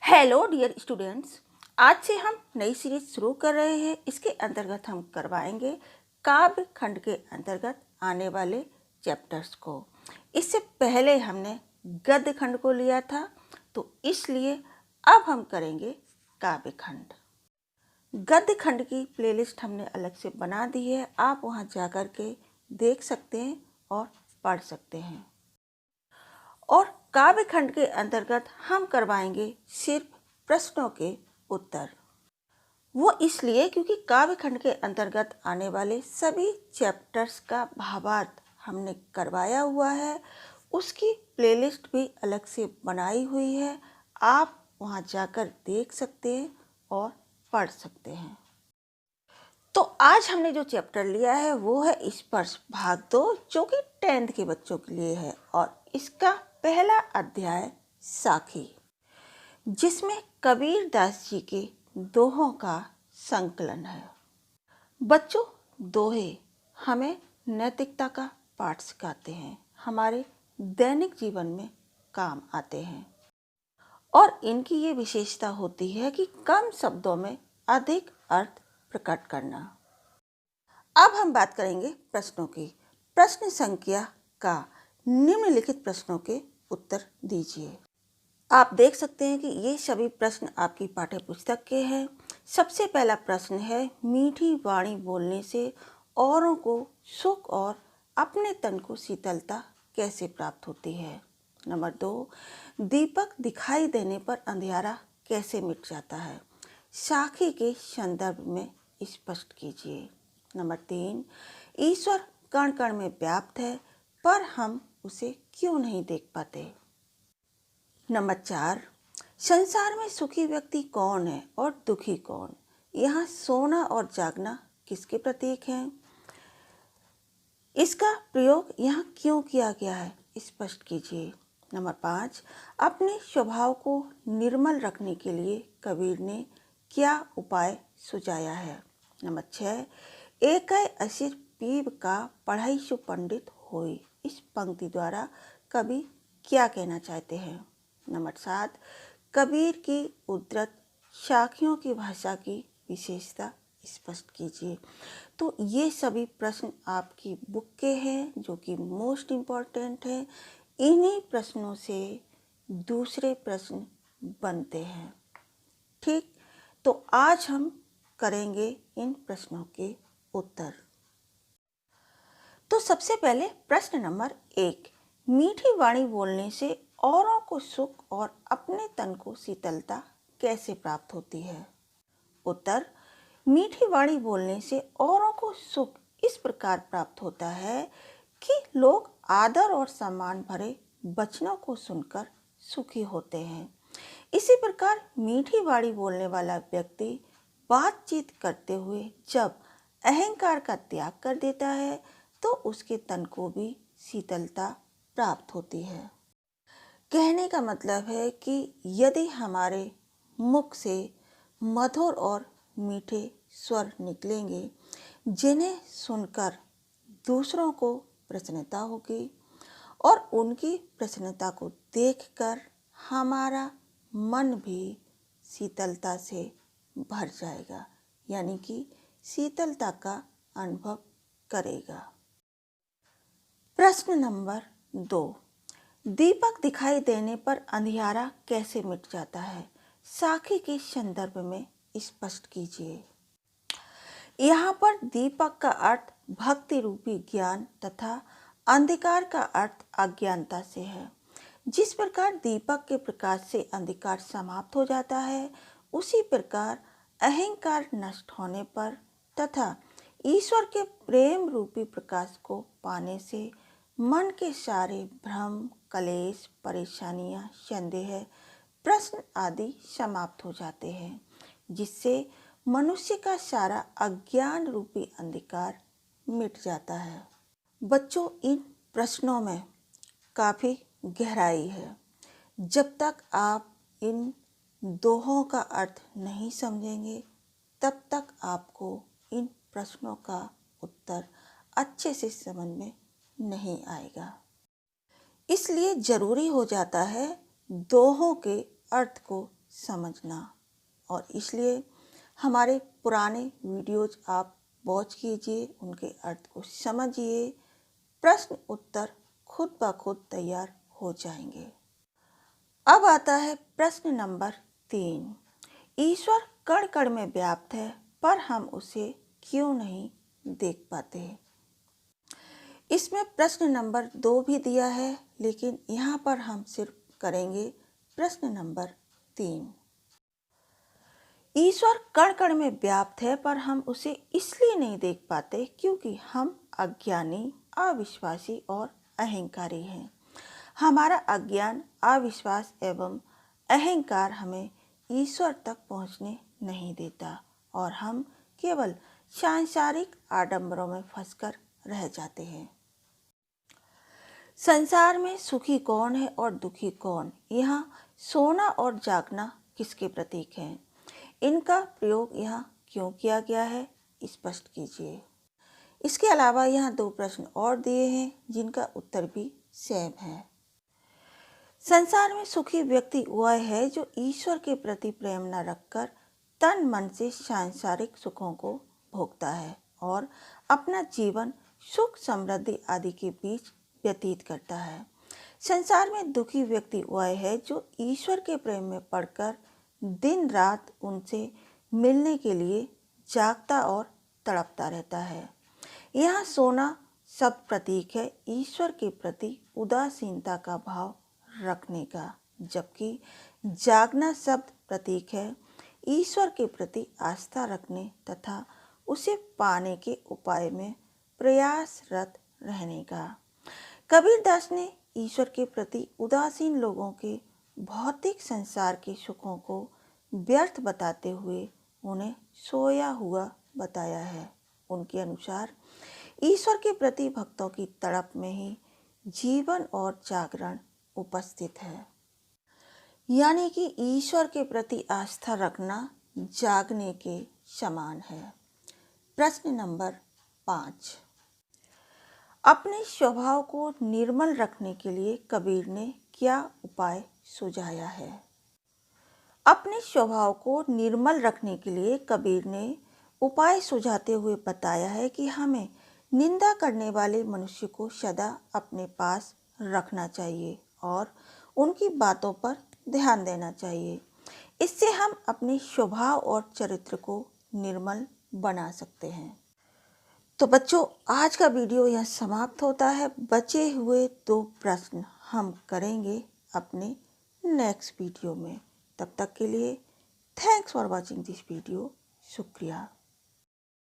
Hello dear students, आज से हम नई सीरीज शुरू कर रहे हैं। इसके अंतर्गत हम करवाएंगे काव्य खंड के अंतर्गत आने वाले चैप्टर्स को। इससे पहले हमने गद्य खंड को लिया था, तो इसलिए अब हम करेंगे काव्य खंड। गद्य खंड की प्लेलिस्ट हमने अलग से बना दी है, आप वहां जाकर के देख सकते हैं और पढ़ सकते हैं। और काव्य खंड के अंतर्गत हम करवाएंगे सिर्फ प्रश्नों के उत्तर। वो इसलिए क्योंकि काव्य खंड के अंतर्गत आने वाले सभी चैप्टर्स का भावार्थ हमने करवाया हुआ है। उसकी प्लेलिस्ट भी अलग से बनाई हुई है, आप वहाँ जाकर देख सकते हैं और पढ़ सकते हैं। तो आज हमने जो चैप्टर लिया है वो है स्पर्श भाग 2, जो कि 10th के बच्चों के लिए है। और इसका पहला अध्याय साखी, जिसमें कबीर दास जी के दोहों का संकलन है। बच्चों, दोहे हमें नैतिकता का पाठ सिखाते हैं, हमारे दैनिक जीवन में काम आते हैं और इनकी ये विशेषता होती है कि कम शब्दों में अधिक अर्थ प्रकट करना। अब हम बात करेंगे प्रश्नों की। प्रश्न संख्या का निम्नलिखित प्रश्नों के उत्तर दीजिए। आप देख सकते हैं कि ये सभी प्रश्न आपकी पाठ्य पुस्तक के हैं। सबसे पहला प्रश्न है, मीठी वाणी बोलने से औरों को सुख और अपने तन को शीतलता कैसे प्राप्त होती है। नंबर 2, दीपक दिखाई देने पर अंधियारा कैसे मिट जाता है, साखी के संदर्भ में स्पष्ट कीजिए। नंबर 3, ईश्वर कण कण में व्याप्त है पर हम उसे क्यों नहीं देख पाते। नंबर 4, संसार में सुखी व्यक्ति कौन है और दुखी कौन। यहाँ सोना और जागना किसके प्रतीक हैं, इसका प्रयोग यहाँ क्यों किया गया है, स्पष्ट कीजिए। नंबर 5, अपने स्वभाव को निर्मल रखने के लिए कबीर ने क्या उपाय सुझाया है। नंबर 6, एकै असिर पीब का पढ़ाई सु पंडित होई, इस पंक्ति द्वारा कवि क्या कहना चाहते हैं। नंबर 7, कबीर की उद्धृत साखियों की भाषा की विशेषता स्पष्ट कीजिए। तो ये सभी प्रश्न आपकी बुक के हैं, जो कि मोस्ट इम्पॉर्टेंट है। इन्हीं प्रश्नों से दूसरे प्रश्न बनते हैं। ठीक, तो आज हम करेंगे इन प्रश्नों के उत्तर। तो सबसे पहले प्रश्न नंबर 1, मीठी वाणी बोलने से औरों को सुख और अपने तन को शीतलता कैसे प्राप्त होती है। उत्तर, मीठी वाणी बोलने से औरों को सुख इस प्रकार प्राप्त होता है कि लोग आदर और सम्मान भरे वचनों को सुनकर सुखी होते हैं। इसी प्रकार मीठी वाणी बोलने वाला व्यक्ति बातचीत करते हुए जब अहंकार का त्याग कर देता है तो उसके तन को भी शीतलता प्राप्त होती है। कहने का मतलब है कि यदि हमारे मुख से मधुर और मीठे स्वर निकलेंगे, जिन्हें सुनकर दूसरों को प्रसन्नता होगी और उनकी प्रसन्नता को देखकर हमारा मन भी शीतलता से भर जाएगा, यानी कि शीतलता का अनुभव करेगा। प्रश्न नंबर 2, दीपक दिखाई देने पर अंधियारा कैसे मिट जाता है, साखी के संदर्भ में स्पष्ट कीजिए। यहाँ पर दीपक का अर्थ भक्ति रूपी ज्ञान तथा अंधकार का अर्थ अज्ञानता से है। जिस प्रकार दीपक के प्रकाश से अंधकार समाप्त हो जाता है, उसी प्रकार अहंकार नष्ट होने पर तथा ईश्वर के प्रेम रूपी प्रकाश को पाने से मन के सारे भ्रम, कलेश, परेशानियां, संदेह, प्रश्न आदि समाप्त हो जाते हैं, जिससे मनुष्य का सारा अज्ञान रूपी अंधकार मिट जाता है। बच्चों, इन प्रश्नों में काफ़ी गहराई है। जब तक आप इन दोहों का अर्थ नहीं समझेंगे, तब तक आपको इन प्रश्नों का उत्तर अच्छे से समझ में नहीं आएगा। इसलिए जरूरी हो जाता है दोहों के अर्थ को समझना। और इसलिए हमारे पुराने वीडियोज आप वॉच कीजिए, उनके अर्थ को समझिए, प्रश्न उत्तर खुद ब खुद तैयार हो जाएंगे। अब आता है प्रश्न नंबर 3। ईश्वर कण कण में व्याप्त है पर हम उसे क्यों नहीं देख पाते। इसमें प्रश्न नंबर 2 भी दिया है, लेकिन यहाँ पर हम सिर्फ करेंगे प्रश्न नंबर 3। ईश्वर कण कण में व्याप्त है पर हम उसे इसलिए नहीं देख पाते क्योंकि हम अज्ञानी, अविश्वासी और अहंकारी हैं। हमारा अज्ञान, अविश्वास एवं अहंकार हमें ईश्वर तक पहुँचने नहीं देता और हम केवल सांसारिक आडंबरों में फंसकर रह जाते हैं। संसार में सुखी कौन है और दुखी कौन? यहाँ सोना और जागना किसके प्रतीक हैं? इनका प्रयोग यहाँ क्यों किया गया है, स्पष्ट कीजिए। इसके अलावा यहाँ 2 प्रश्न और दिए हैं जिनका उत्तर भी सेम है। संसार में सुखी व्यक्ति वह है जो ईश्वर के प्रति प्रेम न रखकर तन मन से सांसारिक सुखों को भोगता है और अपना जीवन सुख समृद्धि आदि के बीच व्यतीत करता है। संसार में दुखी व्यक्ति वह है जो ईश्वर के प्रेम में पड़कर दिन रात उनसे मिलने के लिए जागता और तड़पता रहता है। यहाँ सोना शब्द प्रतीक है ईश्वर के प्रति उदासीनता का भाव रखने का, जबकि जागना शब्द प्रतीक है ईश्वर के प्रति आस्था रखने तथा उसे पाने के उपाय में प्रयासरत रहने का। कबीरदास ने ईश्वर के प्रति उदासीन लोगों के भौतिक संसार के सुखों को व्यर्थ बताते हुए उन्हें सोया हुआ बताया है। उनके अनुसार ईश्वर के प्रति भक्तों की तड़प में ही जीवन और जागरण उपस्थित है। यानी कि ईश्वर के प्रति आस्था रखना जागने के समान है। प्रश्न नंबर 5। अपने स्वभाव को निर्मल रखने के लिए कबीर ने क्या उपाय सुझाया है? अपने स्वभाव को निर्मल रखने के लिए कबीर ने उपाय सुझाते हुए बताया है कि हमें निंदा करने वाले मनुष्य को सदा अपने पास रखना चाहिए और उनकी बातों पर ध्यान देना चाहिए। इससे हम अपने स्वभाव और चरित्र को निर्मल बना सकते हैं। तो बच्चों, आज का वीडियो यहाँ समाप्त होता है। बचे हुए 2 प्रश्न हम करेंगे अपने नेक्स्ट वीडियो में। तब तक के लिए thanks for watching this video. शुक्रिया।